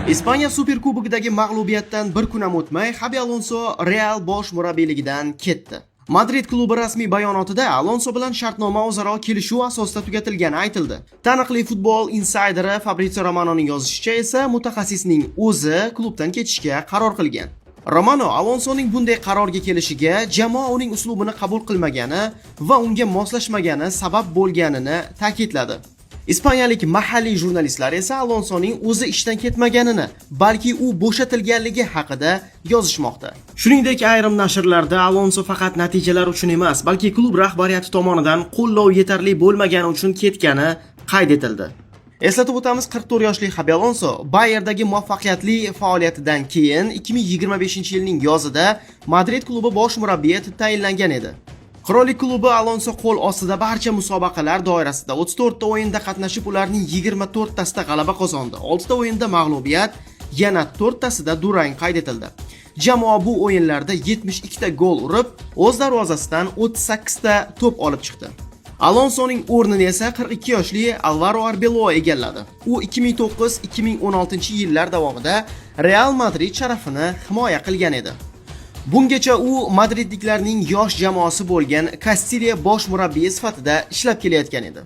Ispaniya Superkubogidagi mag'lubiyatdan bir kun ham o'tmay Xabi Alonso Real bosh murabbiyligidan ketdi. Madrid klubi rasmiy bayonotida Alonso bilan shartnoma o'zaro kelishuv asosida tugatilgani aytildi. Taniqli futbol insayderi Fabrizio Romanoning yozishicha esa mutaxassisning o'zi klubdan ketishga qaror qilgan. Romano Alonsoning bunday qarorga kelishiga jamoa uning uslubini qabul qilmagani va unga moslashmagani sabab bo'lganini ta'kidladi. Ispaniyalik mahalliy jurnalistlar esa Alonsoning o'zi ishdan ketmaganini, balki u bo'shatilganligi haqida yozishmoqda. Shuningdek, ayrim nashrlarda Alonso faqat natijalar uchun emas, balki klub rahbariyati tomonidan qo'llov yetarli bo'lmagani uchun ketgani qayd etildi. Eslatib o'tamiz, 44 yoshli Xabi Alonso Bayerdagi muvaffaqiyatli faoliyatidan keyin 2025-yilning yozida Madrid klubi bosh murabbiyi etib tayinlangan edi. Qirollik klubi Alonso qo'l ostida barcha musobaqalar doirasida 34 ta o'yinda qatnashib, ularning 24 tasida g'alaba qozondi. 6 ta o'yinda mag'lubiyat, yana 4 tasida durang qayd etildi. Jamoa bu o'yinlarda 72 ta gol urib, o'z darvozasidan 38 ta to'p olib chiqdi. Alonsoning o'rnini esa 42 yoshli Alvaro Arbeloa egalladi. U 2009-2016-yillar davomida Real Madrid sharafini himoya qilgan edi. Bungacha u madridliklarning yosh jamoasi bo'lgan Kastilya bosh murabbiyi sifatida ishlab kelayotgan edi.